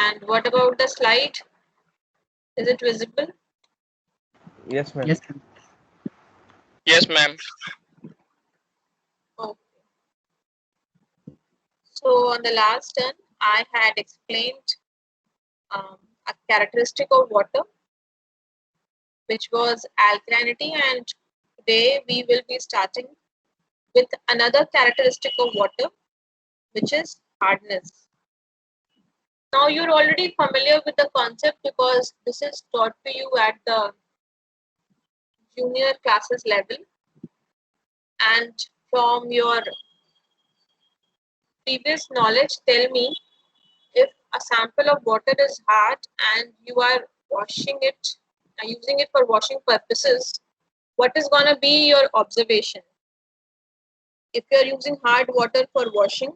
And what about the slide? Is it visible? Yes, ma'am. Yes. Yes, ma'am. Okay. So on the last turn, I had explained a characteristic of water, which was alkalinity, and today we will be starting with another characteristic of water, which is hardness. Now you're already familiar with the concept because this is taught to you at the junior classes level, and from your previous knowledge, tell me if a sample of water is hard and you are washing it, using it for washing purposes, what is going to be your observation? If you are using hard water for washing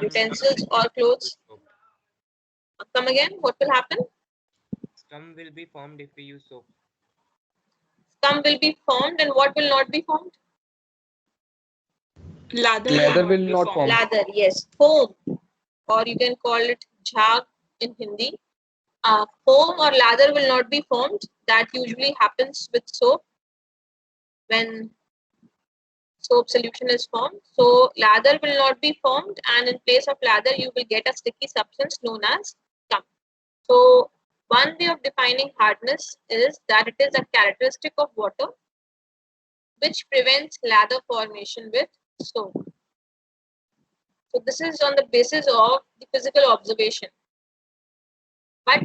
utensils or clothes, come again, what will happen? Scum will be formed if we use soap. Scum will be formed, and what will not be formed? Lather will not form. Lather, yes. Foam, or you can call it jhag in Hindi. Foam or lather will not be formed. That usually happens with soap when soap solution is formed. So lather will not be formed, and in place of lather you will get a sticky substance known as scum. So one way of defining hardness is that it is a characteristic of water which prevents lather formation with soap. So this is on the basis of the physical observation. But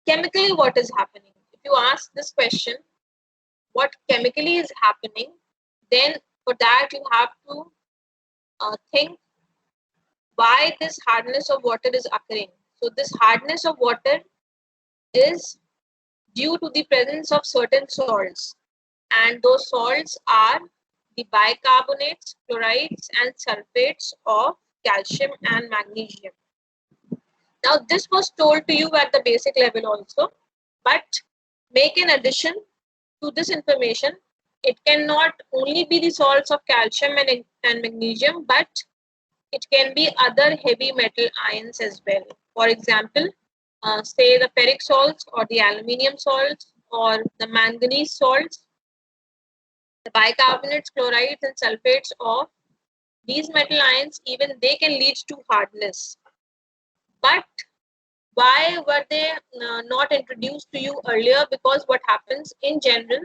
chemically, what is happening? If you ask this question, what chemically is happening, then for that you have to think why this hardness of water is occurring. So this hardness of water is due to the presence of certain salts, and those salts are the bicarbonates, chlorides and sulfates of calcium and magnesium. Now this was told to you at the basic level also, but make an addition to this information. It cannot only be the salts of calcium and magnesium, but it can be other heavy metal ions as well. For example, say the ferric salts or the aluminium salts or the manganese salts, the bicarbonates, chlorides and sulfates of these metal ions, even they can lead to hardness. But why were they not introduced to you earlier? Because what happens in general,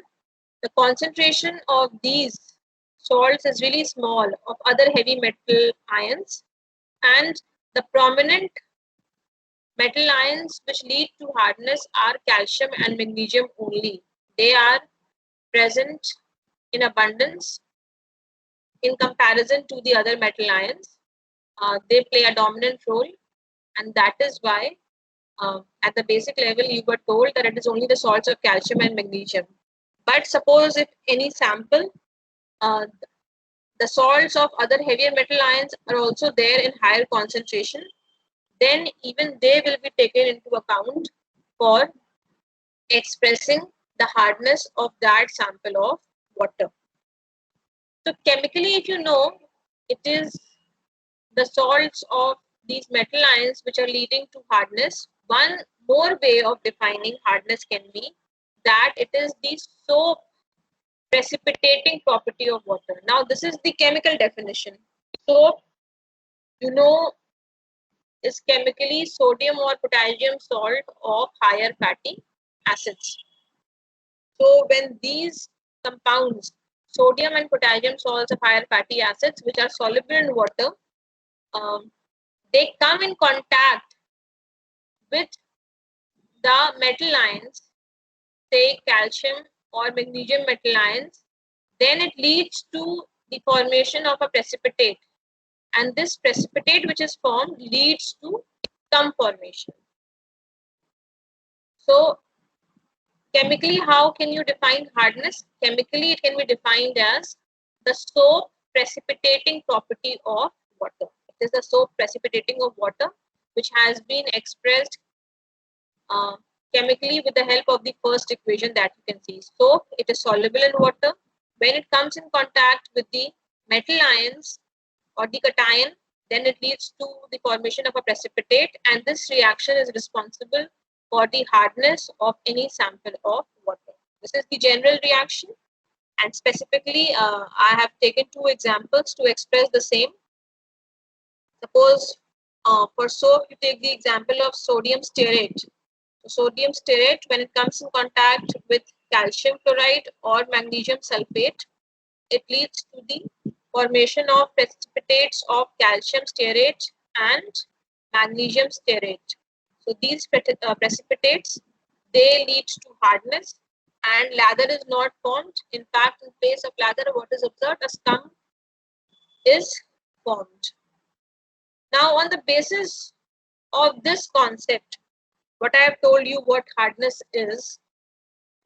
the concentration of these salts is really small of other heavy metal ions, and the prominent metal ions which lead to hardness are calcium and magnesium only. They are present in abundance in comparison to the other metal ions. They play a dominant role, and that is why at the basic level you were told that it is only the salts of calcium and magnesium. But suppose if any sample, the salts of other heavier metal ions are also there in higher concentration, then even they will be taken into account for expressing the hardness of that sample of water. So chemically, if you know, it is the salts of these metal ions which are leading to hardness. One more way of defining hardness can be that it is the soap precipitating property of water. Now this is the chemical definition. Soap, you know, is chemically sodium or potassium salt of higher fatty acids. So when these compounds, sodium and potassium salts of higher fatty acids, which are soluble in water, they come in contact with the metal ions, say calcium or magnesium metal ions, then it leads to the formation of a precipitate, and this precipitate which is formed leads to scum formation. So chemically, how can you define hardness? Chemically, it can be defined as the soap precipitating property of water. It is the soap precipitating of water which has been expressed chemically with the help of the first equation that you can see. Soap, it is soluble in water. When it comes in contact with the metal ions or the cation, then it leads to the formation of a precipitate, and this reaction is responsible for the hardness of any sample of water. This is the general reaction, and specifically I have taken two examples to express the same. Suppose for soap you take the example of sodium stearate. So sodium stearate, when it comes in contact with calcium chloride or magnesium sulfate, it leads to the formation of precipitates of calcium stearate and magnesium stearate. So these precipitates, they lead to hardness, and lather is not formed. In fact, in place of lather, what is observed? A scum is formed. Now, on the basis of this concept, what I have told you what hardness is,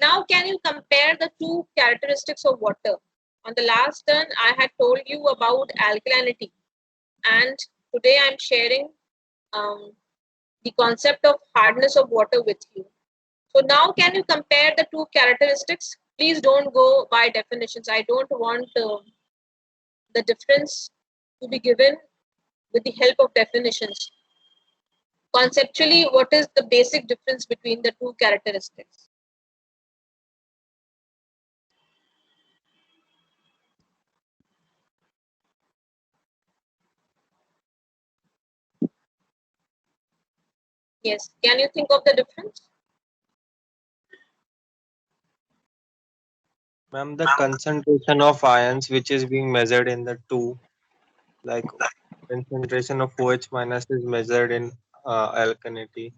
now can you compare the two characteristics of water? On the last turn, I had told you about alkalinity, and today I'm sharing the concept of hardness of water with you. So now can you compare the two characteristics? Please don't go by definitions. I don't want the difference to be given with the help of definitions. Conceptually, what is the basic difference between the two characteristics? Yes, can you think of the difference? Ma'am, the concentration of ions which is being measured in the two, like concentration of OH minus is measured in alkalinity.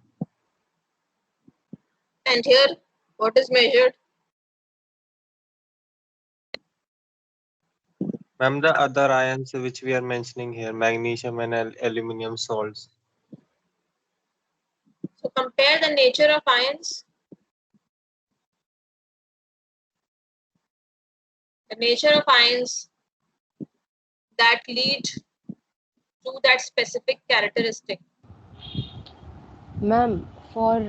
And here, what is measured? Ma'am, the other ions which we are mentioning here, magnesium and aluminum salts. So compare the nature of ions. The nature of ions that lead to that specific characteristic. Ma'am, for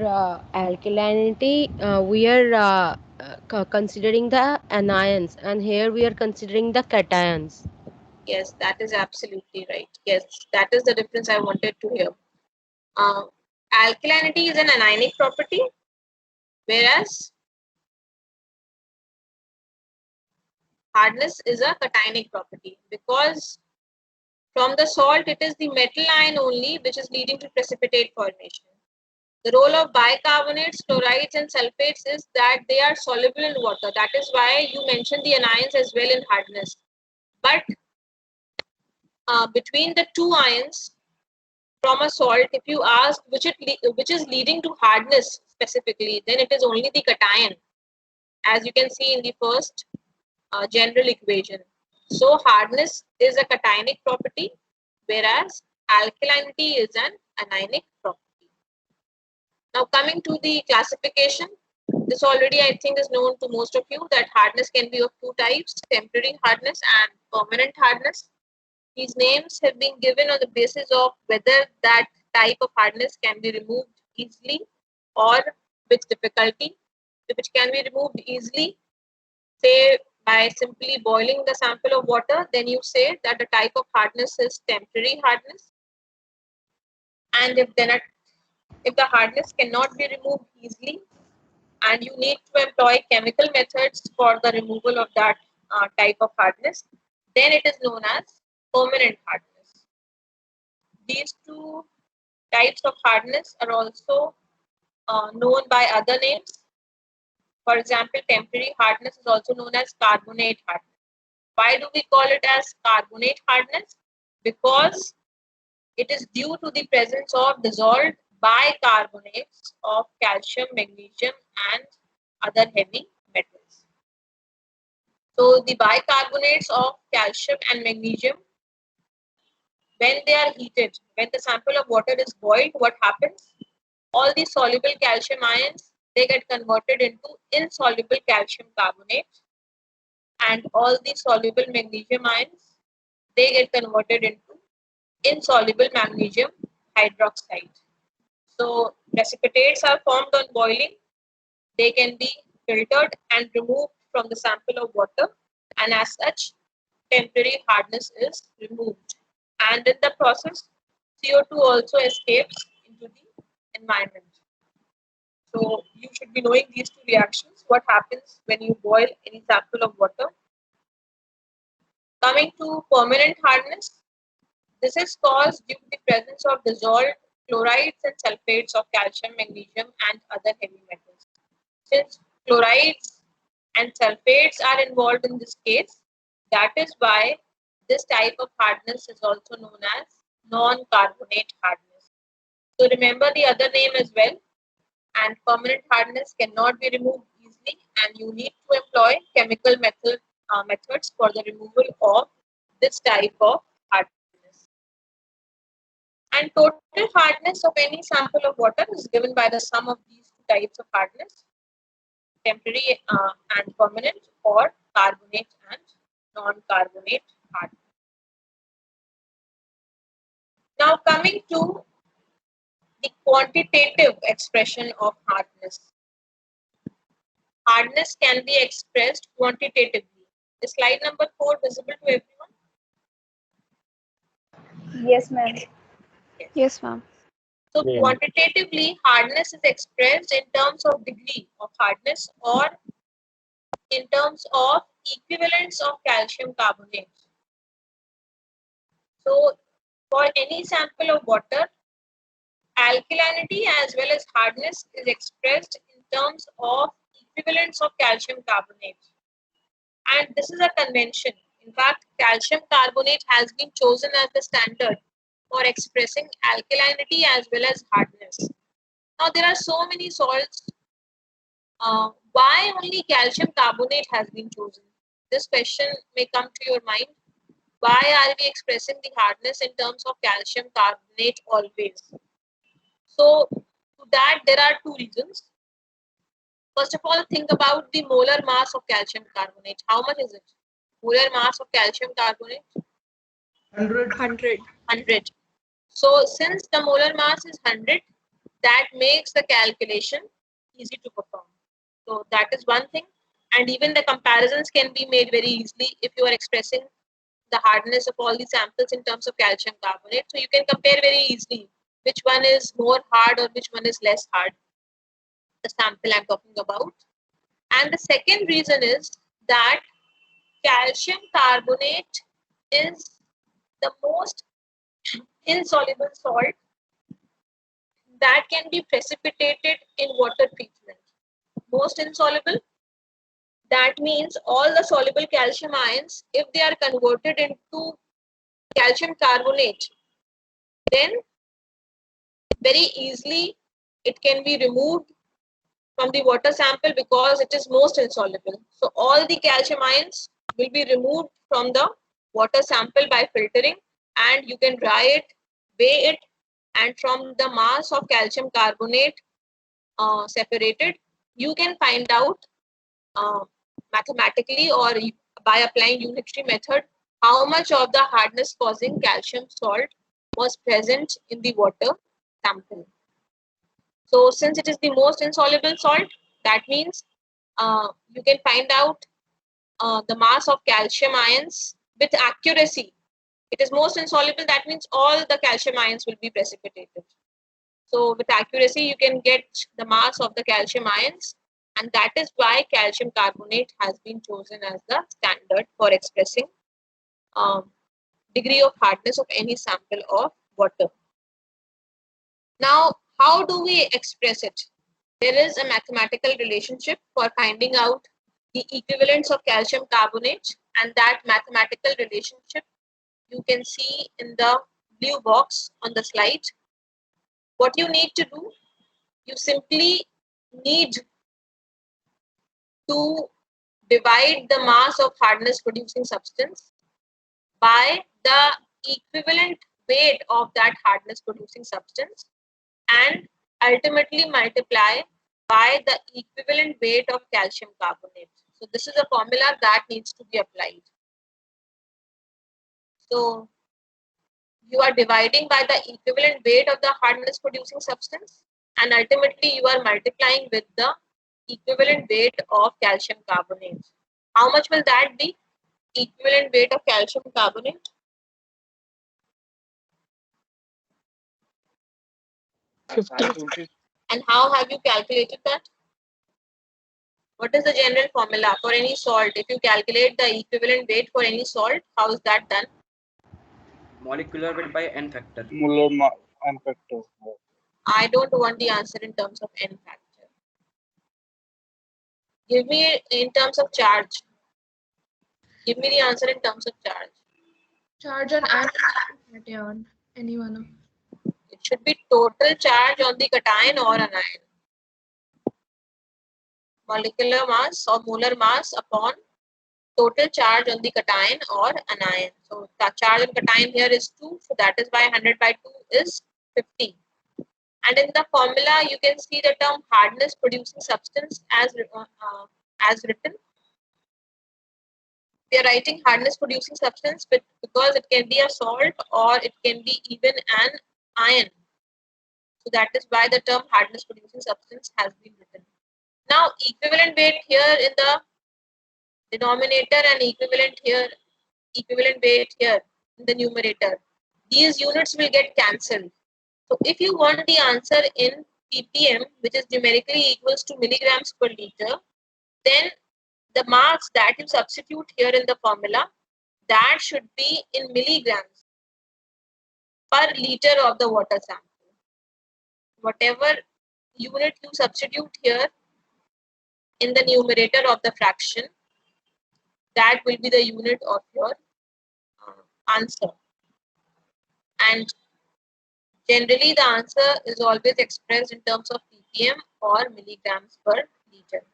alkalinity, we are considering the anions, and here we are considering the cations. Yes, that is absolutely right. Yes, that is the difference I wanted to hear. Alkalinity is an anionic property, whereas hardness is a cationic property, because from the salt it is the metal ion only which is leading to precipitate formation. The role of bicarbonates, chlorides and sulfates is that they are soluble in water. That is why you mentioned the anions as well in hardness. But between the two ions from a salt, if you ask which is leading to hardness specifically, then it is only the cation, as you can see in the first general equation. So hardness is a cationic property, whereas alkalinity is an anionic property. Now coming to the classification, this already I think is known to most of you that hardness can be of two types, temporary hardness and permanent hardness. These names have been given on the basis of whether that type of hardness can be removed easily or with difficulty. If it can be removed easily, say by simply boiling the sample of water, then you say that the type of hardness is temporary hardness. And if the hardness cannot be removed easily and you need to employ chemical methods for the removal of that type of hardness, then it is known as permanent hardness. These two types of hardness are also known by other names. For example, temporary hardness is also known as carbonate hardness. Why do we call it as carbonate hardness? Because it is due to the presence of dissolved bicarbonates of calcium, magnesium and other heavy metals. So the bicarbonates of calcium and magnesium, when they are heated, when the sample of water is boiled, what happens? All the soluble calcium ions, they get converted into insoluble calcium carbonate, and all the soluble magnesium ions, they get converted into insoluble magnesium hydroxide. So precipitates are formed on boiling. They can be filtered and removed from the sample of water, and as such, temporary hardness is removed. and in the process, CO2 also escapes into the environment. So you should be knowing these two reactions, what happens when you boil any sample of water. Coming to permanent hardness, this is caused due to the presence of dissolved chlorides and sulfates of calcium, magnesium, and other heavy metals. Since chlorides and sulfates are involved in this case, that is why this type of hardness is also known as non-carbonate hardness. So remember the other name as well. And permanent hardness cannot be removed easily, and you need to employ chemical methods for the removal of this type of hardness. And total hardness of any sample of water is given by the sum of these two types of hardness, temporary and permanent, or carbonate and non-carbonate hardness. Now coming to the quantitative expression of hardness. Hardness can be expressed quantitatively. Is slide number 4 visible to everyone? Yes, ma'am. Yes, ma'am. So quantitatively, hardness is expressed in terms of degree of hardness or in terms of equivalence of calcium carbonate. So for any sample of water, alkalinity as well as hardness is expressed in terms of equivalence of calcium carbonate. And this is a convention. In fact, calcium carbonate has been chosen as the standard for expressing alkalinity as well as hardness. Now, there are so many salts. Why only calcium carbonate has been chosen? This question may come to your mind. Why are we expressing the hardness in terms of calcium carbonate always? So, to that, there are two reasons. First of all, think about the molar mass of calcium carbonate. How much is it? Molar mass of calcium carbonate? 100. So since the molar mass is 100, that makes the calculation easy to perform. So that is one thing. And even the comparisons can be made very easily if you are expressing the hardness of all the samples in terms of calcium carbonate. So you can compare very easily which one is more hard or which one is less hard, the sample I'm talking about. And the second reason is that calcium carbonate is the most insoluble salt that can be precipitated in water treatment. Most insoluble, that means all the soluble calcium ions, if they are converted into calcium carbonate, then very easily it can be removed from the water sample because it is most insoluble. So all the calcium ions will be removed from the water sample by filtering, and you can dry it, weigh it, and from the mass of calcium carbonate separated, you can find out mathematically or by applying unitary method how much of the hardness causing calcium salt was present in the water sample. So since it is the most insoluble salt, that means you can find out the mass of calcium ions with accuracy. It is most insoluble, that means all the calcium ions will be precipitated. So with accuracy, you can get the mass of the calcium ions, and that is why calcium carbonate has been chosen as the standard for expressing degree of hardness of any sample of water. Now, how do we express it? There is a mathematical relationship for finding out the equivalence of calcium carbonate, and that mathematical relationship you can see in the blue box on the slide. What you need to do, you simply need to divide the mass of hardness producing substance by the equivalent weight of that hardness producing substance, and ultimately multiply by the equivalent weight of calcium carbonate. So this is a formula that needs to be applied. So you are dividing by the equivalent weight of the hardness producing substance, and ultimately you are multiplying with the equivalent weight of calcium carbonate. How much will that be? Equivalent weight of calcium carbonate. 50. And how have you calculated that? What is the general formula for any salt? If you calculate the equivalent weight for any salt, how is that done? Molecular weight by n factor. Molar and factor. I don't want the answer in terms of n factor. Give me in terms of charge. Give me the answer in terms of charge. Charge on anion, cation, any one of. It should be total charge on the cation or anion. Molecular mass or molar mass upon total charge on the cation or anion. So the charge on cation here is 2, so that is why 100 by 2 is 50. And in the formula, you can see the term hardness producing substance as written. We are writing hardness producing substance because it can be a salt or it can be even an ion. So that is why the term hardness producing substance has been written. Now equivalent weight here in the denominator and equivalent weight here in the numerator. These units will get cancelled. So if you want the answer in ppm, which is numerically equals to milligrams per liter, then the marks that you substitute here in the formula, that should be in milligrams per liter of the water sample. Whatever unit you substitute here in the numerator of the fraction, that will be the unit of your answer. And generally the answer is always expressed in terms of ppm or milligrams per liter.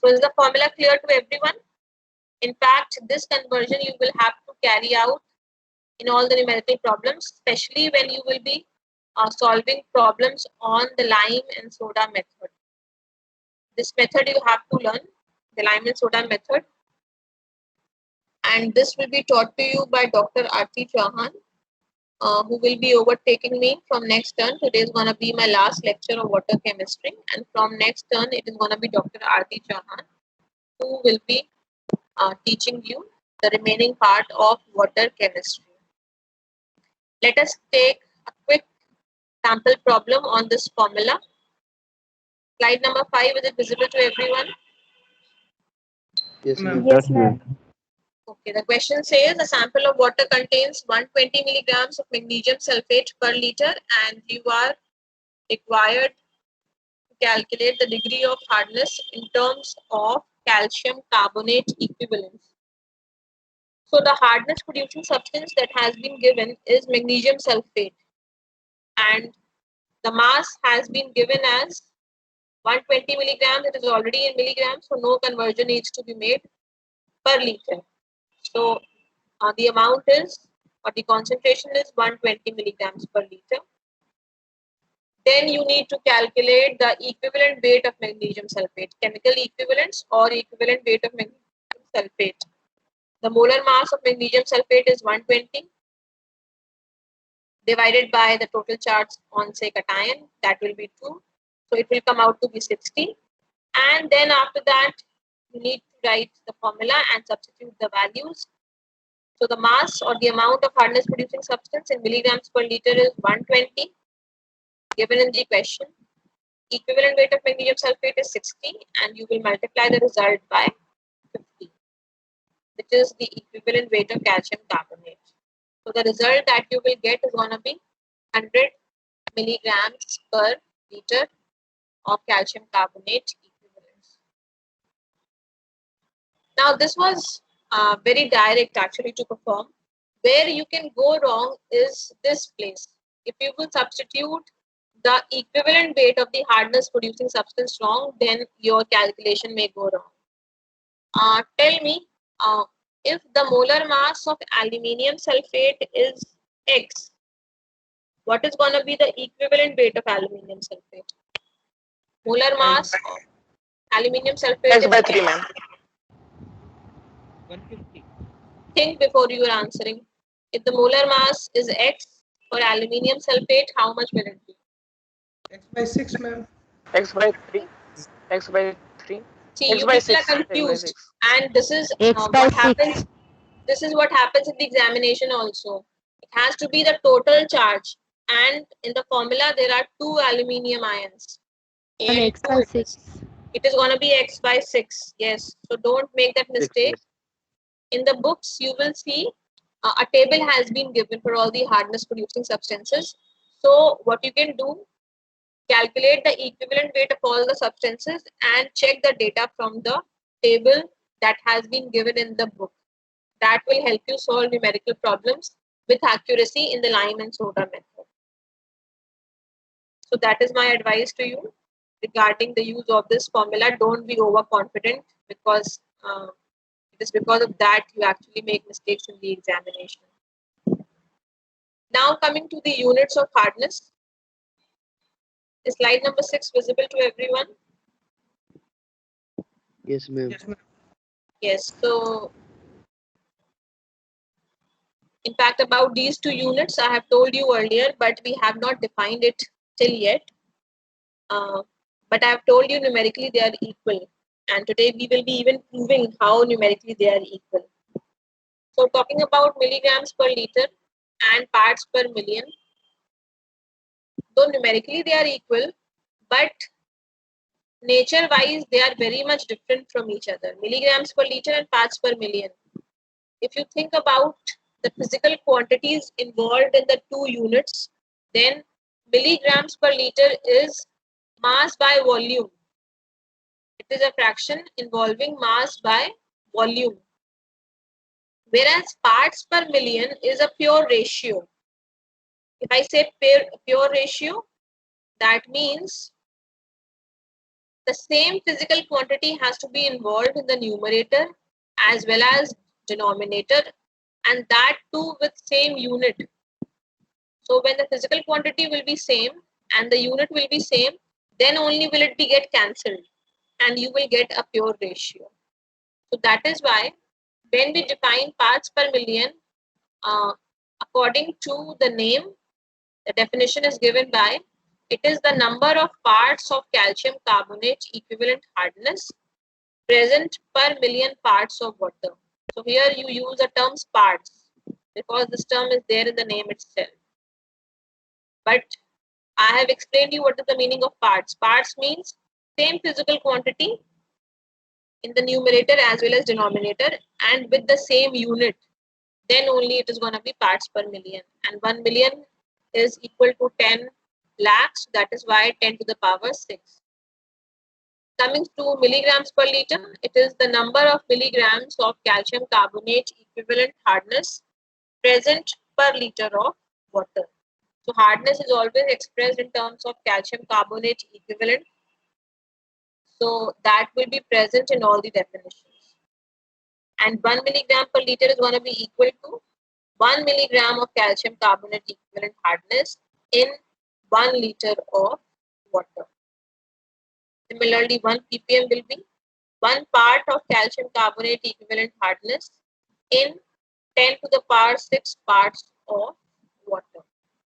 So is the formula clear to everyone? In fact, this conversion you will have to carry out in all the numerical problems, especially when you will be solving problems on the lime and soda method. This method you have to learn, the lime and soda method. And this will be taught to you by Dr. Ruchi Chawla, who will be overtaking me from next term. Today is going to be my last lecture of water chemistry. And from next term, it is going to be Dr. Ruchi Chawla, who will be teaching you the remaining part of water chemistry. Let us take a quick sample problem on this formula. Slide number 5, is it visible to everyone? Yes, ma'am. Yes, ma'am. Okay, the question says a sample of water contains 120 milligrams of magnesium sulfate per liter and you are required to calculate the degree of hardness in terms of calcium carbonate equivalence. So the hardness producing substance that has been given is magnesium sulfate and the mass has been given as 120 milligrams. It is already in milligrams, so no conversion needs to be made per liter. So the amount is, or the concentration is 120 milligrams per liter. Then you need to calculate the equivalent weight of magnesium sulfate, chemical equivalence or equivalent weight of magnesium sulfate. The molar mass of magnesium sulfate is 120 divided by the total charge on say cation, that will be 2. So it will come out to be 60. And then after that, you need to write the formula and substitute the values. So the mass or the amount of hardness producing substance in milligrams per liter is 120 given in the question. Equivalent weight of magnesium sulfate is 60 and you will multiply the result by 50, which is the equivalent weight of calcium carbonate. So the result that you will get is going to be 100 milligrams per liter of calcium carbonate equivalence. Now this was very direct actually to perform. Where you can go wrong is this place. If you will substitute the equivalent weight of the hardness producing substance wrong, then your calculation may go wrong. Tell me, if the molar mass of aluminium sulfate is X, what is going to be the equivalent weight of aluminium sulfate? Molar mass of aluminium sulfate X is by 3, ma'am. 150. Think before you are answering. If the molar mass is X for aluminium sulfate, how much will it be? X by 6, ma'am. X by 3. X by 3. See, X you by people 6. are X by confused, 6. and this is X by what 6. happens. This is what happens in the examination also. It has to be the total charge, and in the formula there are 2 aluminium ions. And X by 6. It is going to be X by 6. Yes. So don't make that mistake. In the books, you will see a table has been given for all the hardness producing substances. So what you can do, calculate the equivalent weight of all the substances and check the data from the table that has been given in the book. That will help you solve numerical problems with accuracy in the lime and soda method. So that is my advice to you regarding the use of this formula. Don't be overconfident, because it is because of that you actually make mistakes in the examination. Now coming to the units of hardness. Is slide number 6 visible to everyone? Yes, ma'am. Yes. So in fact, about these 2 units, I have told you earlier, but we have not defined it till yet. But I have told you numerically they are equal. And today we will be even proving how numerically they are equal. So talking about milligrams per liter and parts per million, though numerically they are equal, but nature-wise they are very much different from each other. Milligrams per liter and parts per million. If you think about the physical quantities involved in the 2 units, then milligrams per liter is mass by volume. It is a fraction involving mass by volume. Whereas parts per million is a pure ratio. If I say pure ratio, that means the same physical quantity has to be involved in the numerator as well as denominator, and that too with same unit. So when the physical quantity will be same and the unit will be same, then only will it be get cancelled and you will get a pure ratio. So that is why when we define parts per million, according to the name, the definition is given by, it is the number of parts of calcium carbonate equivalent hardness present per million parts of water. So here you use the terms parts because this term is there in the name itself. But I have explained you what is the meaning of parts. Parts means same physical quantity in the numerator as well as denominator and with the same unit. Then only it is going to be parts per million. And 1 million is equal to 10 lakhs. That is why 10 to the power 6. Coming to milligrams per liter, it is the number of milligrams of calcium carbonate equivalent hardness present per liter of water. So hardness is always expressed in terms of calcium carbonate equivalent. So that will be present in all the definitions. And 1 milligram per liter is going to be equal to 1 milligram of calcium carbonate equivalent hardness in 1 liter of water. Similarly, 1 ppm will be 1 part of calcium carbonate equivalent hardness in 10 to the power 6 parts of water.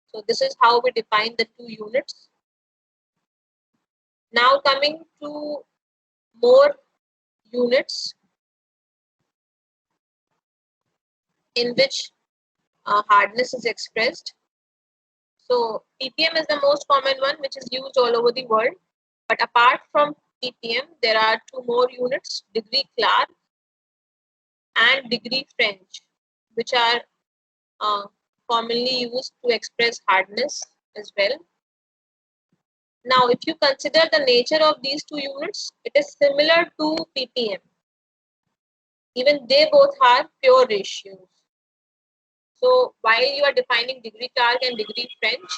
So this is how we define the 2 units. Now coming to more units in which hardness is expressed. So ppm is the most common one which is used all over the world. But apart from ppm, there are 2 more units, degree Clark and degree French, which are commonly used to express hardness as well. Now, if you consider the nature of these 2 units, it is similar to ppm. Even they both are pure ratios. So while you are defining degree Clark and degree French,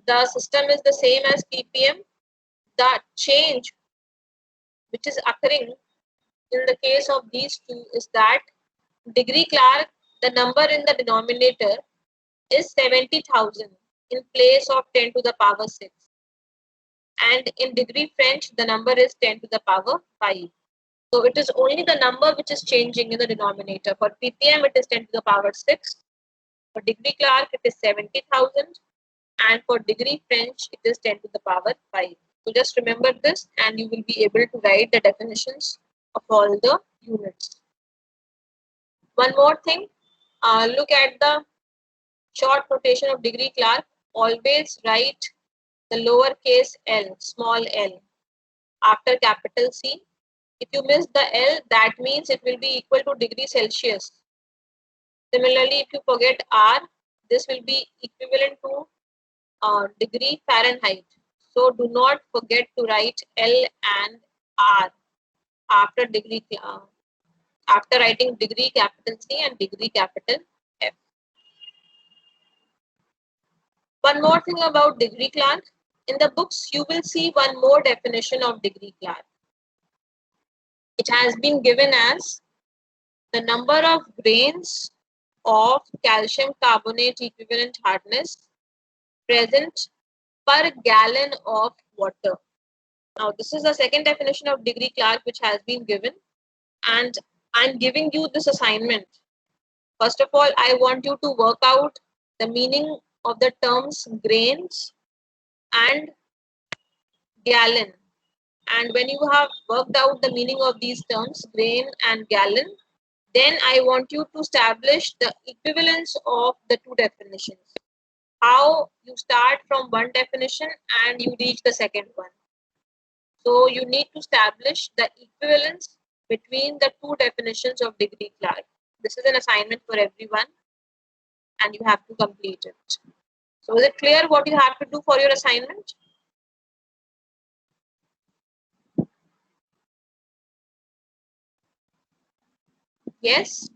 the system is the same as ppm. The change which is occurring in the case of these 2 is that degree Clark, the number in the denominator is 70,000 in place of 10 to the power 6. And in degree French, the number is 10 to the power 5. So it is only the number which is changing in the denominator. For ppm, it is 10 to the power 6. For degree Clark, it is 70,000. And for degree French, it is 10 to the power 5. So just remember this and you will be able to write the definitions of all the units. One more thing, look at the short notation of degree Clark, always write the lowercase l, small l, after capital C. If you miss the L, that means it will be equal to degree Celsius. Similarly, if you forget R, this will be equivalent to degree Fahrenheit. So do not forget to write L and R after degree, after writing degree capital C and degree capital F. One more thing about degree Clark. In the books, you will see one more definition of degree Clark. It has been given as the number of grains of calcium carbonate equivalent hardness present per gallon of water. Now, this is the second definition of degree Clark which has been given, and I'm giving you this assignment. First of all, I want you to work out the meaning of the terms grains and gallon. And when you have worked out the meaning of these terms, grain and gallon, then I want you to establish the equivalence of the two definitions. How you start from one definition and you reach the second one. So you need to establish the equivalence between the two definitions of degree Clark. This is an assignment for everyone and you have to complete it. So is it clear what you have to do for your assignment? Yes?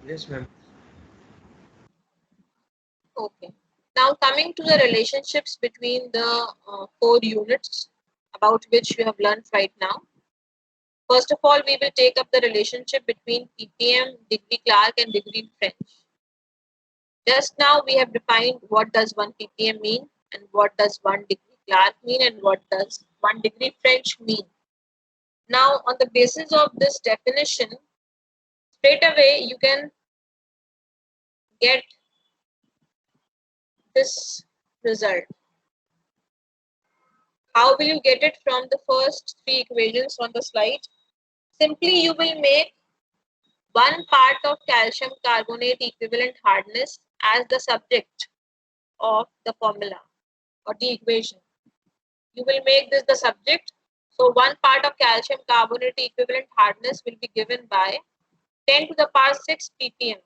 Yes, ma'am. Okay. Now coming to the relationships between the 4 units about which you have learned right now. First of all, we will take up the relationship between ppm, degree Clark and degree French. Just now we have defined what does 1 ppm mean and what does 1 degree Clark mean and what does 1 degree French mean. Now on the basis of this definition, straight away you can get this result. How will you get it from the first 3 equations on the slide? Simply you will make one part of calcium carbonate equivalent hardness as the subject of the formula or the equation. You will make this the subject. So one part of calcium carbonate equivalent hardness will be given by 10 to the power 6 ppm.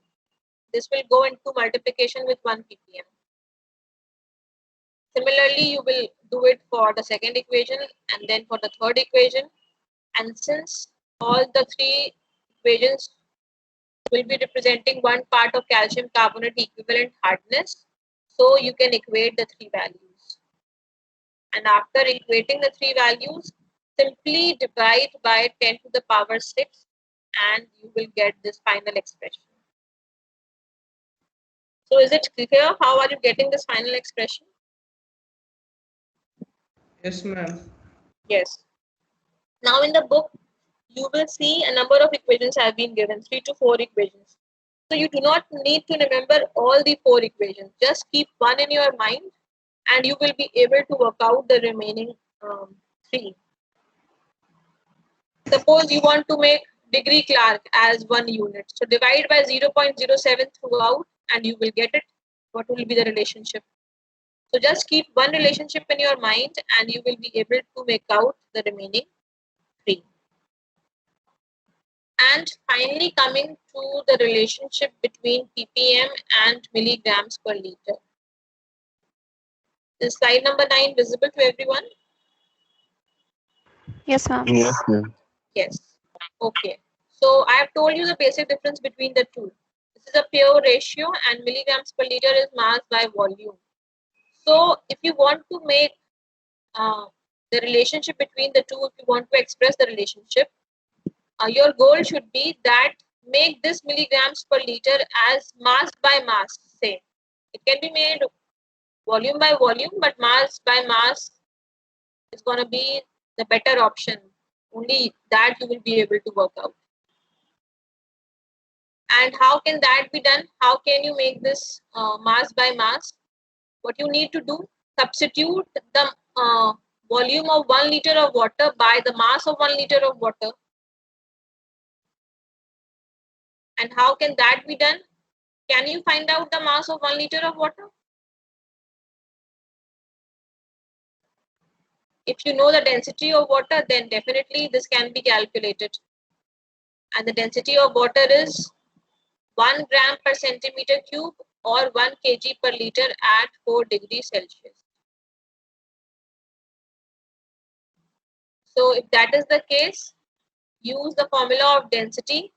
This will go into multiplication with 1 ppm. Similarly, you will do it for the second equation and then for the third equation. And since all the 3 equations will be representing one part of calcium carbonate equivalent hardness, so you can equate the 3 values. And after equating the 3 values, simply divide by 10 to the power 6 and you will get this final expression. So is it clear? How are you getting this final expression? Yes, ma'am. Yes. Now in the book, you will see a number of equations have been given, 3 to 4 equations. So you do not need to remember all the 4 equations. Just keep one in your mind and you will be able to work out the remaining 3. Suppose you want to make degree Clark as 1 unit. So divide by 0.07 throughout and you will get it. What will be the relationship? So just keep one relationship in your mind and you will be able to make out the remaining 3. And finally coming to the relationship between ppm and milligrams per liter. Is slide number 9 visible to everyone? Yes, ma'am. Yes, ma'am. Yes. Okay. So I have told you the basic difference between the two. This is a pure ratio and milligrams per liter is mass by volume. So if you want to make the relationship between the two, if you want to express the relationship, your goal should be that make this milligrams per liter as mass by mass, say. It can be made volume by volume, but mass by mass is going to be the better option. Only that you will be able to work out. And how can that be done? How can you make this mass by mass? What you need to do, substitute the volume of 1 liter of water by the mass of 1 liter of water. And how can that be done? Can you find out the mass of 1 liter of water? If you know the density of water, then definitely this can be calculated. And the density of water is 1 gram per centimeter cube or 1 kg per liter at 4 degrees Celsius. So if that is the case, use the formula of density,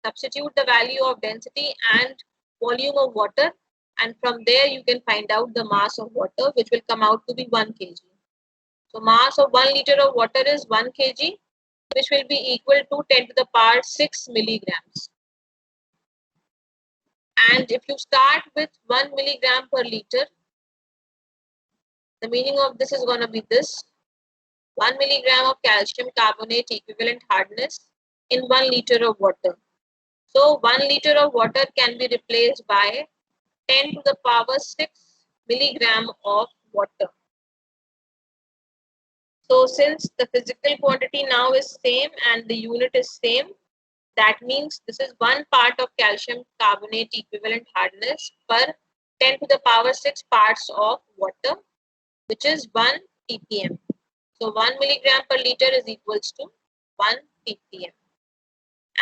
substitute the value of density and volume of water, and from there you can find out the mass of water, which will come out to be 1 kg. So mass of 1 liter of water is 1 kg, which will be equal to 10 to the power 6 milligrams. And if you start with 1 milligram per liter, the meaning of this is going to be this: 1 milligram of calcium carbonate equivalent hardness in 1 liter of water. So 1 liter of water can be replaced by 10 to the power 6 milligram of water. So since the physical quantity now is same and the unit is same, that means this is 1 part of calcium carbonate equivalent hardness per 10 to the power 6 parts of water, which is 1 ppm. So 1 milligram per liter is equals to 1 ppm.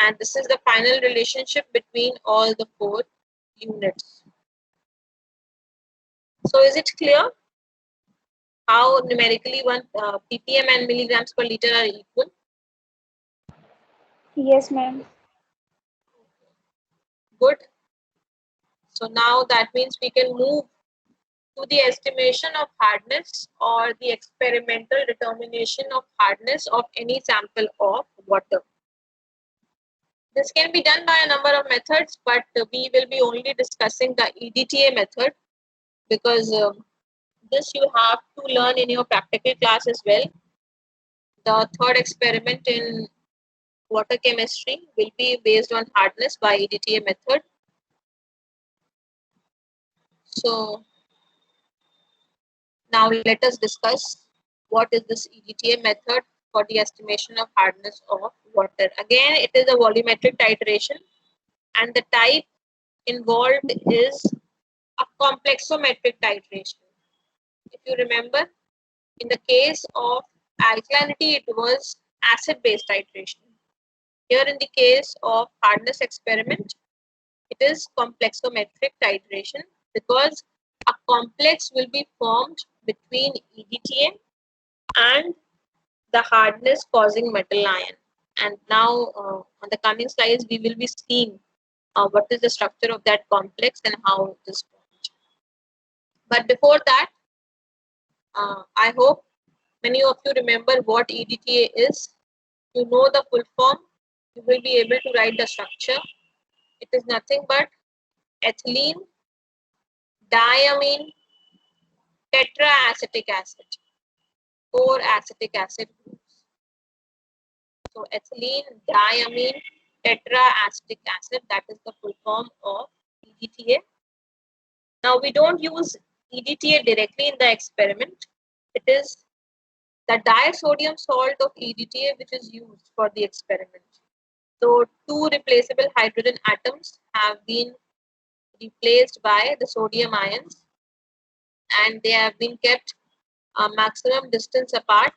And this is the final relationship between all the 4 units. So is it clear how numerically 1 ppm and milligrams per liter are equal? Yes, ma'am. Good. So now that means we can move to the estimation of hardness or the experimental determination of hardness of any sample of water. This can be done by a number of methods, but we will be only discussing the EDTA method, because this you have to learn in your practical class as well. The third experiment in water chemistry will be based on hardness by EDTA method. So now let us discuss what is this EDTA method for the estimation of hardness of water. Again, it is a volumetric titration, and the type involved is a complexometric titration. If you remember, in the case of alkalinity, it was acid-based titration. Here in the case of hardness experiment, it is complexometric titration, because a complex will be formed between EDTA and the hardness causing metal ion. And now on the coming slides, we will be seeing what is the structure of that complex and how it is formed. But before that, I hope many of you remember what EDTA is. You know the full form, you will be able to write the structure. It is nothing but ethylene, diamine, tetraacetic acid, 4 acetic acid groups. So ethylene, diamine, tetraacetic acid, that is the full form of EDTA. Now we don't use EDTA directly in the experiment. It is the disodium salt of EDTA which is used for the experiment. So 2 replaceable hydrogen atoms have been replaced by the sodium ions, and they have been kept a maximum distance apart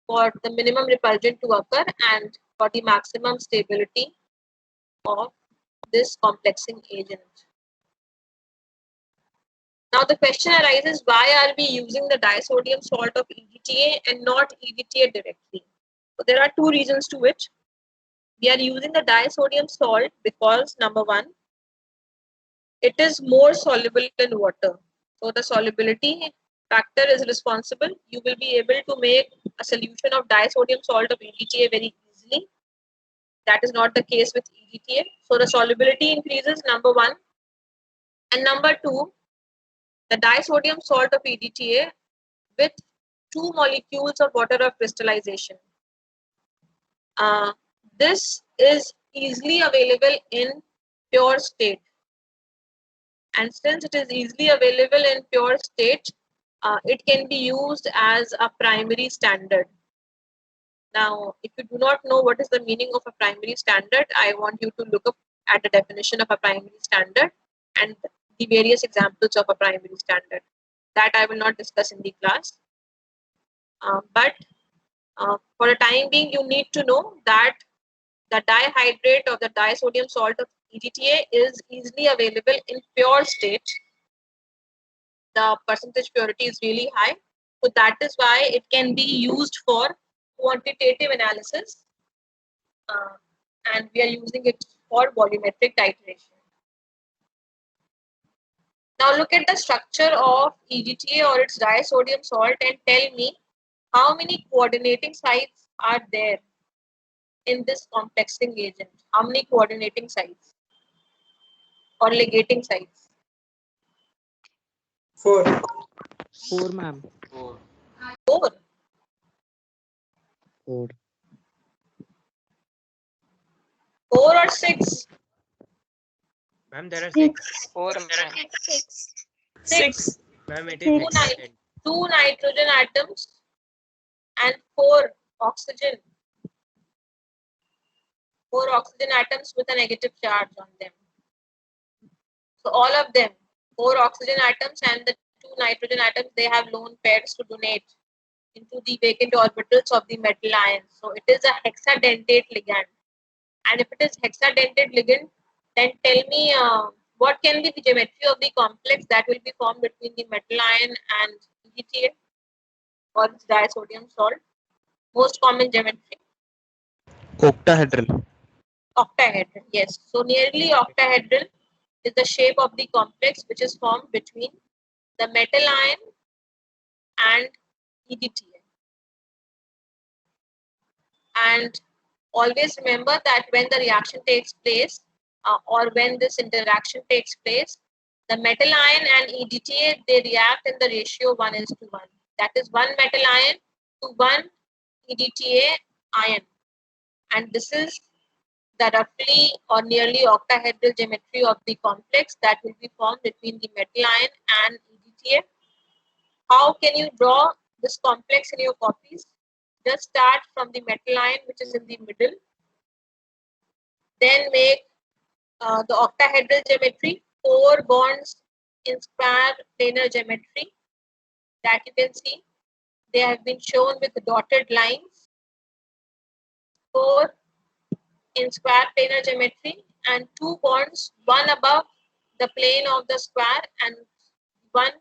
for the minimum repulsion to occur and for the maximum stability of this complexing agent. Now the question arises, why are we using the disodium salt of EDTA and not EDTA directly? So there are 2 reasons to it. We are using the disodium salt because, number 1, it is more soluble in water. So the solubility factor is responsible. You will be able to make a solution of disodium salt of EDTA very easily. That is not the case with EDTA. So the solubility increases, number 1. And number 2, the disodium salt of EDTA with 2 molecules of water of crystallization. This is easily available in pure state. And since it is easily available in pure state, it can be used as a primary standard. Now, if you do not know what is the meaning of a primary standard, I want you to look up at the definition of a primary standard and the various examples of a primary standard. That I will not discuss in the class. But for the time being, you need to know that the dihydrate of the disodium salt of EDTA is easily available in pure state. The percentage purity is really high. So that is why it can be used for quantitative analysis. And we are using it for volumetric titration. Now look at the structure of EDTA or its disodium salt and tell me how many coordinating sites are there in this complexing agent. How many coordinating sites or ligating sites? 4. 4, ma'am. 4. 4. 4 or 6? Ma'am, there are 6. 4, ma'am. 6. Ma'am, it is hexadent. 2 nitrogen atoms and 4 oxygen. 4 oxygen atoms with a negative charge on them. So all of them, 4 oxygen atoms and the 2 nitrogen atoms, they have lone pairs to donate into the vacant orbitals of the metal ions. So it is a hexadentate ligand. And if it is hexadentate ligand, then tell me what can be the geometry of the complex that will be formed between the metal ion and EDTA or its disodium salt. Most common geometry. Octahedral. Octahedral, yes. So nearly octahedral is the shape of the complex which is formed between the metal ion and EDTA. And always remember that when the reaction takes place or when this interaction takes place, the metal ion and EDTA, they react in the ratio 1:1. That is 1 metal ion to 1 EDTA ion. And this is the roughly or nearly octahedral geometry of the complex that will be formed between the metal ion and EDTA. How can you draw this complex in your copies? Just start from the metal ion which is in the middle. Then make the octahedral geometry, 4 bonds in square planar geometry that you can see. They have been shown with dotted lines. 4 in square planar geometry and 2 bonds, one above the plane of the square and one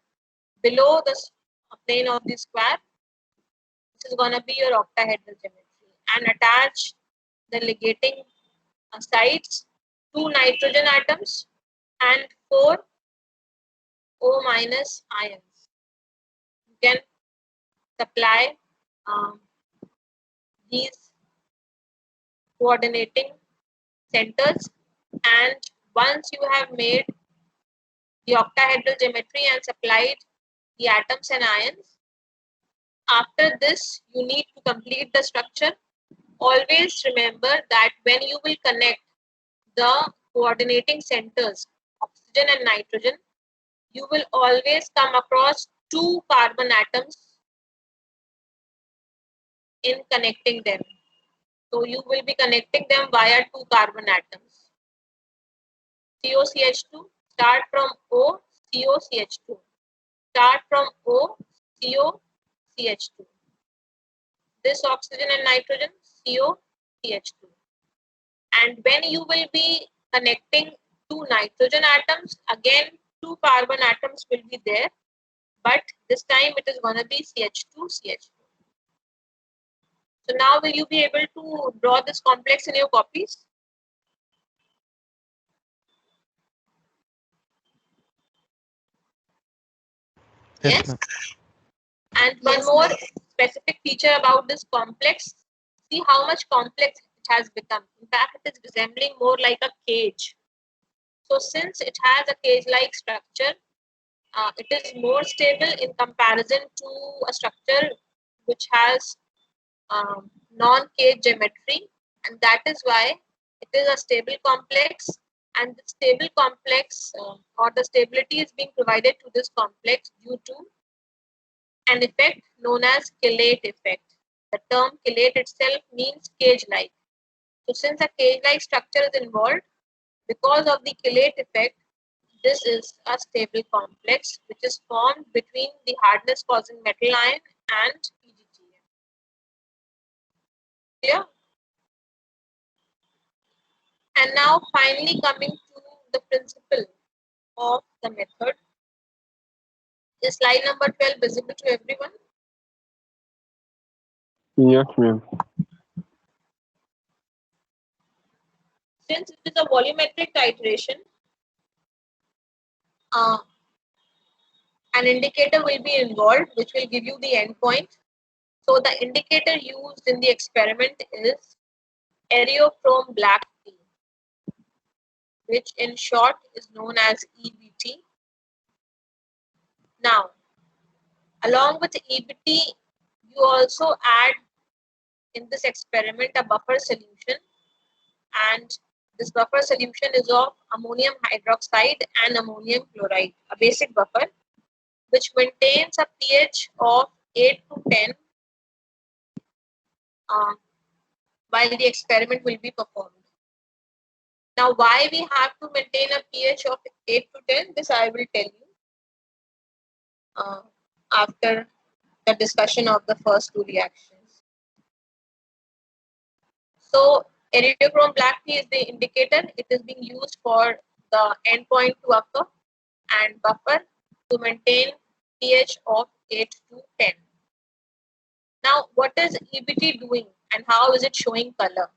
below the plane of the square. This is going to be your octahedral geometry. And attach the ligating sites, 2 nitrogen atoms and 4 O- ions. You can supply these coordinating centers, and once you have made the octahedral geometry and supplied the atoms and ions, after this you need to complete the structure. Always remember that when you will connect the coordinating centers, oxygen and nitrogen, you will always come across 2 carbon atoms in connecting them. So you will be connecting them via 2 carbon atoms. COCH2, start from O, COCH2. Start from O, COCH2. This oxygen and nitrogen, COCH2. And when you will be connecting 2 nitrogen atoms, again 2 carbon atoms will be there, but this time it is going to be CH2, CH2. So now will you be able to draw this complex in your copies? Yes. And one more specific feature about this complex, see how much complex it has become. In fact, it is resembling more like a cage. So since it has a cage-like structure, it is more stable in comparison to a structure which has non-cage geometry, and that is why it is a stable complex, and the stable complex or the stability is being provided to this complex due to an effect known as chelate effect. The term chelate itself means cage-like. So since a cage-like structure is involved, because of the chelate effect, this is a stable complex which is formed between the hardness causing metal ion and EDTA. Clear? And now finally coming to the principle of the method. Is slide number 12 visible to everyone? Yes, ma'am. Since it is a volumetric titration, an indicator will be involved which will give you the endpoint. So the indicator used in the experiment is areochrome black tea, which in short is known as EBT. Now, along with EBT, you also add in this experiment a buffer solution, and this buffer solution is of ammonium hydroxide and ammonium chloride, a basic buffer, which maintains a pH of 8 to 10 while the experiment will be performed. Now, why we have to maintain a pH of 8 to 10, this I will tell you after the discussion of the first two reactions. So, areochrome black tea is the indicator. It is being used for the endpoint to occur, and buffer to maintain pH of 8 to 10. Now, what is EBT doing and how is it showing color?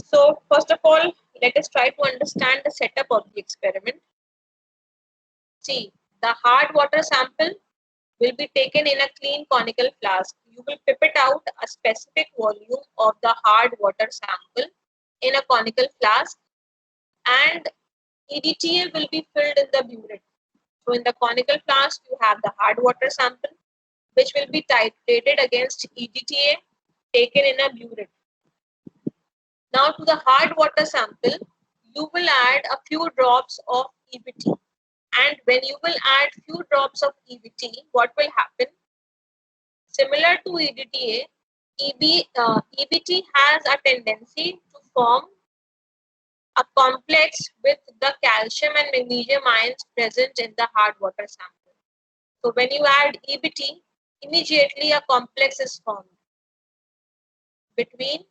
So, first of all, let us try to understand the setup of the experiment. See, the hard water sample will be taken in a clean conical flask. You will pipette out a specific volume of the hard water sample in a conical flask, and EDTA will be filled in the burette. So, in the conical flask, you have the hard water sample, which will be titrated against EDTA taken in a burette. Now, to the hard water sample, you will add a few drops of EBT. And when you will add few drops of EBT, what will happen? Similar to EDTA, EBT has a tendency to form a complex with the calcium and magnesium ions present in the hard water sample. So when you add EBT, immediately a complex is formed between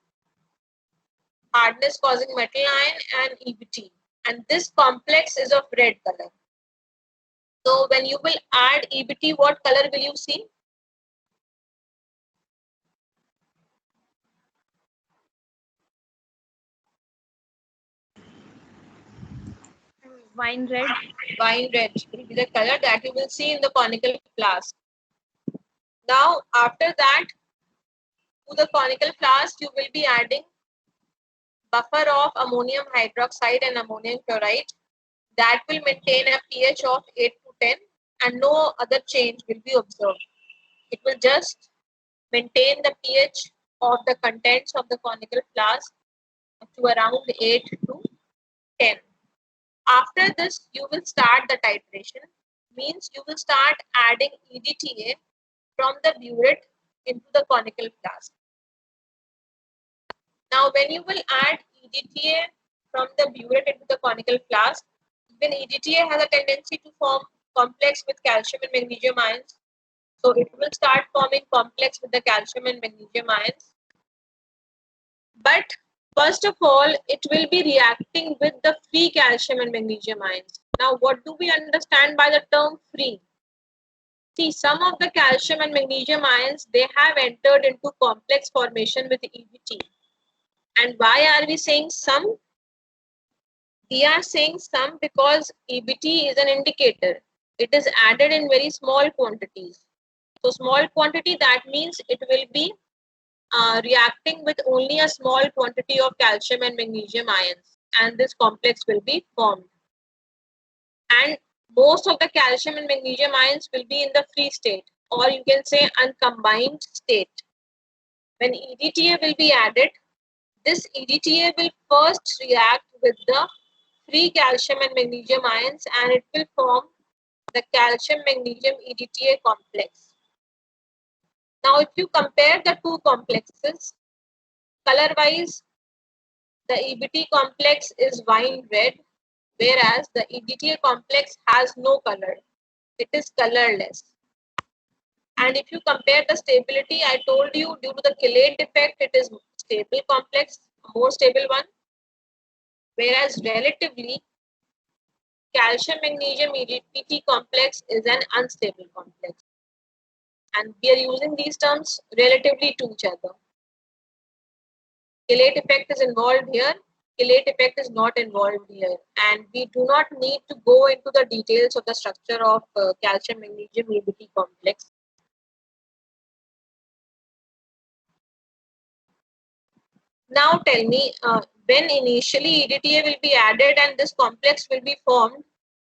hardness causing metal ion and EBT, and this complex is of red color. So when you will add EBT, what color will you see? Wine red. Wine red will be the color that you will see in the conical flask. Now, after that, to the conical flask, you will be adding buffer of ammonium hydroxide and ammonium chloride that will maintain a pH of 8 to 10 and no other change will be observed. It will just maintain the pH of the contents of the conical flask to around 8 to 10. After this, you will start the titration, means you will start adding EDTA from the burette into the conical flask. Now, when you will add EDTA from the burette into the conical flask, even EDTA has a tendency to form complex with calcium and magnesium ions. So it will start forming complex with the calcium and magnesium ions. But first of all, it will be reacting with the free calcium and magnesium ions. Now, what do we understand by the term free? See, some of the calcium and magnesium ions, they have entered into complex formation with EBT. And why are we saying some? We are saying some because EBT is an indicator. It is added in very small quantities. So small quantity, that means it will be reacting with only a small quantity of calcium and magnesium ions, and this complex will be formed. And most of the calcium and magnesium ions will be in the free state, or you can say uncombined state. When EDTA will be added, this EDTA will first react with the free calcium and magnesium ions, and it will form the calcium magnesium EDTA complex. Now, if you compare the two complexes, color-wise, the EBT complex is wine red, whereas the EDTA complex has no color. It is colorless. And if you compare the stability, I told you due to the chelate effect, it is stable complex, a more stable one. Whereas relatively, calcium magnesium EDTA complex is an unstable complex. And we are using these terms relatively to each other. Chelate effect is involved here. Chelate effect is not involved here. And we do not need to go into the details of the structure of calcium magnesium EDTA complex. Now tell me, when initially EDTA will be added and this complex will be formed,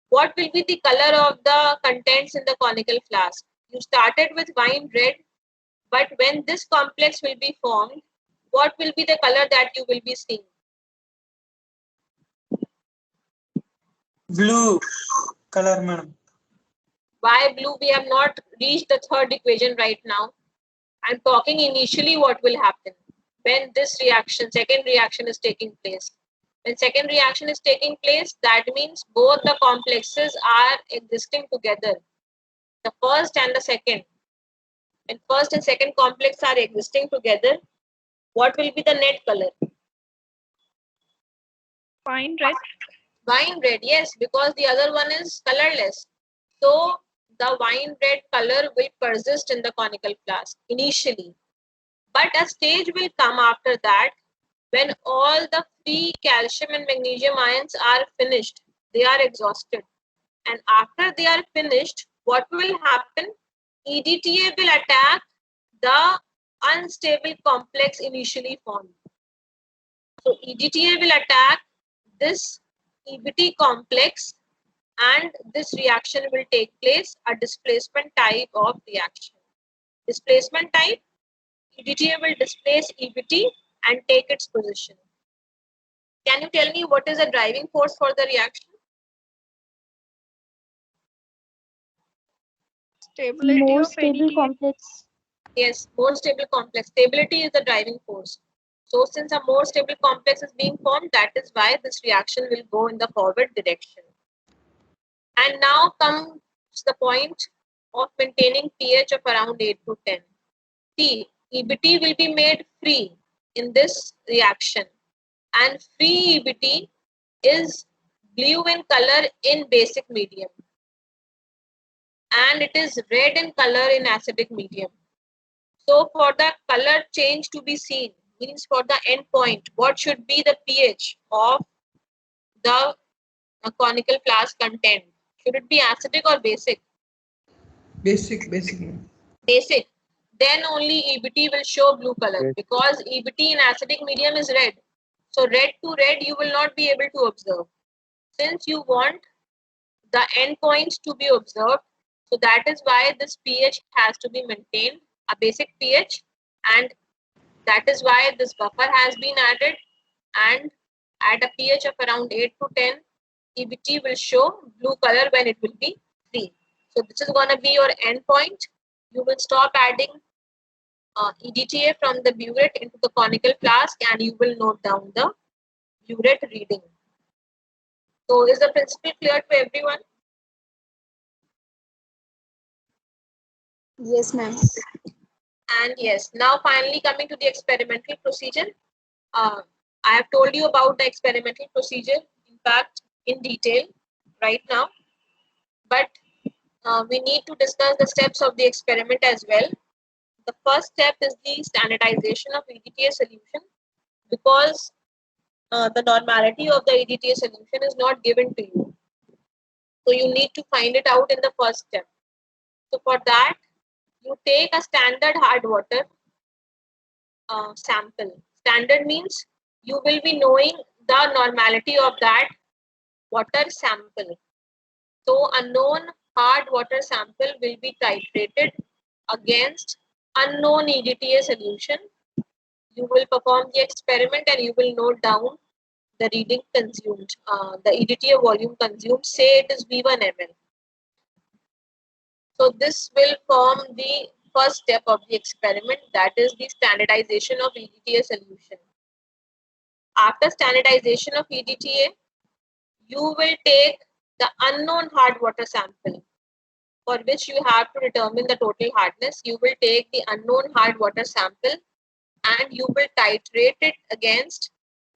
what will be the color of the contents in the conical flask? You started with wine red, but when this complex will be formed, what will be the color that you will be seeing? Blue color, madam. Why blue? We have not reached the third equation right now. I'm talking initially what will happen when this reaction, second reaction is taking place. When second reaction is taking place, that means both the complexes are existing together. The first and the second. When first and second complex are existing together, what will be the net color? Wine red. Wine red, yes, because the other one is colorless. So the wine red color will persist in the conical flask initially. But a stage will come after that when all the free calcium and magnesium ions are finished. They are exhausted. And after they are finished, what will happen? EDTA will attack the unstable complex initially formed. So EDTA will attack this EBT complex and this reaction will take place, a displacement type of reaction. Displacement type, EDTA will displace EBT and take its position. Can you tell me what is the driving force for the reaction? Stability More of stable EDTA. complex. Yes, more stable complex. Stability is the driving force. So since a more stable complex is being formed, that is why this reaction will go in the forward direction. And now comes the point of maintaining pH of around 8 to 10. T, EBT will be made free in this reaction. And free EBT is blue in color in basic medium. And it is red in color in acidic medium. So for the color change to be seen, means for the end point, what should be the pH of the conical flask content? Should it be acidic or basic? Basic. Basic. Then only EBT will show blue color because EBT in acidic medium is red. So red to red you will not be able to observe. Since you want the endpoints to be observed, so that is why this pH has to be maintained, a basic pH, and that is why this buffer has been added, and at a pH of around 8 to 10, EBT will show blue color when it will be free. So this is going to be your endpoint. You will stop adding EDTA from the burette into the conical flask and you will note down the burette reading. So is the principle clear to everyone? Yes, ma'am. And yes, now finally coming to the experimental procedure. I have told you about the experimental procedure, in fact, in detail right now. But we need to discuss the steps of the experiment as well. The first step is the standardization of EDTA solution because the normality of the EDTA solution is not given to you. So you need to find it out in the first step. So for that, you take a standard hard water sample. Standard means you will be knowing the normality of that water sample. So a known hard water sample will be titrated against unknown EDTA solution. You will perform the experiment and you will note down the reading consumed, the EDTA volume consumed, say it is V1 ml. So this will form the first step of the experiment, that is the standardization of EDTA solution. After standardization of EDTA, you will take the unknown hard water sample, for which you have to determine the total hardness. You will take the unknown hard water sample and you will titrate it against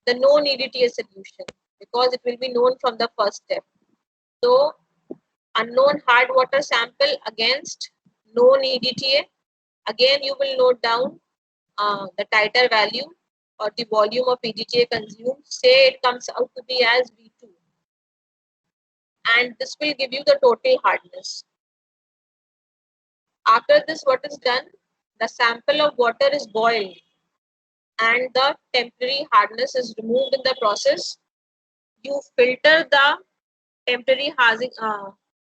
the known EDTA solution, because it will be known from the first step. So unknown hard water sample against known EDTA. Again, you will note down the titer value or the volume of EDTA consumed. Say it comes out to be as V2. And this will give you the total hardness. After this, what is done? The sample of water is boiled and the temporary hardness is removed in the process. You filter the temporary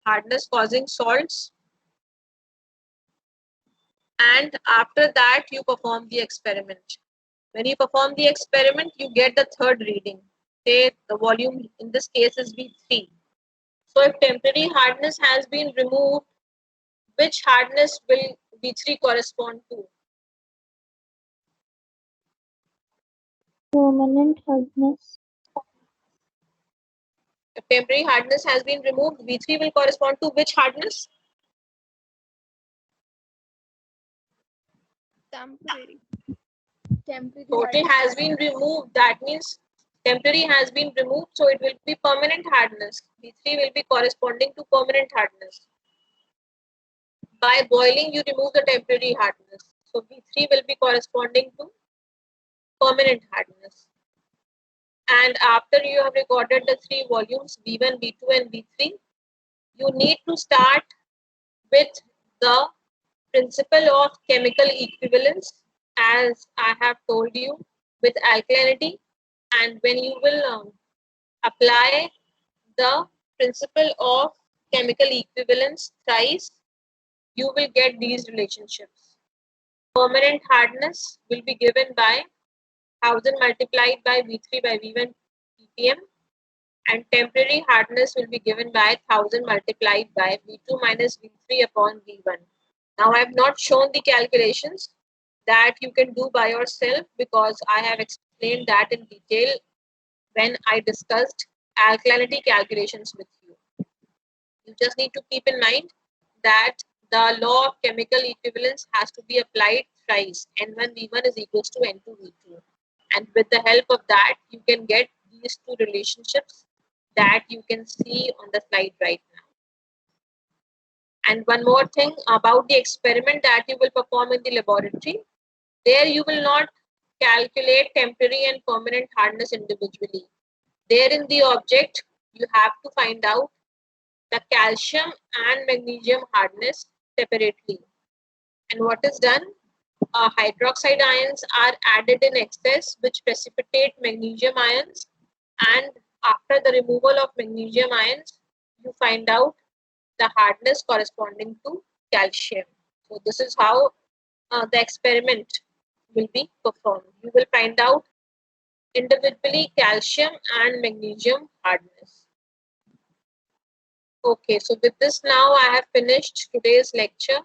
hardness causing salts, and after that you perform the experiment. When you perform the experiment, you get the third reading. Say the volume in this case is V3. So if temporary hardness has been removed, which hardness will V3 correspond to? Permanent hardness. If temporary hardness has been removed, V3 will correspond to which hardness? Temporary. Total has been removed. That means temporary has been removed, so it will be permanent hardness. V3 will be corresponding to permanent hardness. By boiling, you remove the temporary hardness. So V3 will be corresponding to permanent hardness. And after you have recorded the three volumes, V1, V2 and V3, you need to start with the principle of chemical equivalence, as I have told you, with alkalinity. And when you will apply the principle of chemical equivalence thrice, you will get these relationships. Permanent hardness will be given by 1000 multiplied by V3 by V1 ppm, and temporary hardness will be given by 1000 multiplied by V2 minus V3 upon V1. Now I have not shown the calculations that you can do by yourself, because I have explained that in detail when I discussed alkalinity calculations with you. You just need to keep in mind that the law of chemical equivalence has to be applied thrice. N1 V1 is equals to N2 V2. And with the help of that, you can get these two relationships that you can see on the slide right now. And one more thing about the experiment that you will perform in the laboratory. There you will not calculate temporary and permanent hardness individually. There in the object, you have to find out the calcium and magnesium hardness separately. And what is done? Hydroxide ions are added in excess, which precipitate magnesium ions. And after the removal of magnesium ions, you find out the hardness corresponding to calcium. So this is how the experiment will be performed. You will find out individually calcium and magnesium hardness. Okay, so with this now I have finished today's lecture.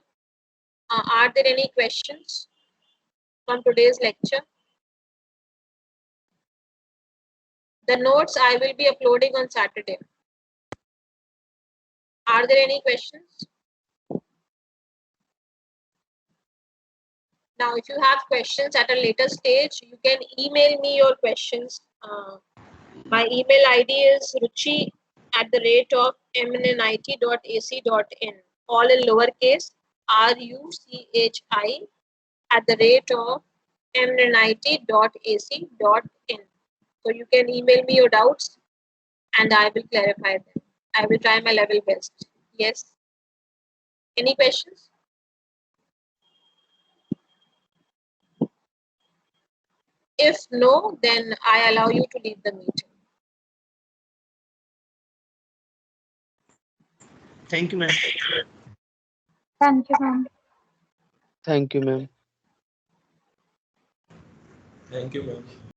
Are there any questions from today's lecture? The notes I will be uploading on Saturday. Are there any questions? Now, if you have questions at a later stage, you can email me your questions. My email ID is ruchi@mnit.ac.in, all in lowercase, ruchi@mnit.ac.in. So you can email me your doubts and I will clarify them. I will try my level best. Yes. Any questions? If no, then I allow you to leave the meeting. Thank you, ma'am. Thank you, ma'am. Thank you, ma'am. Thank you, ma'am.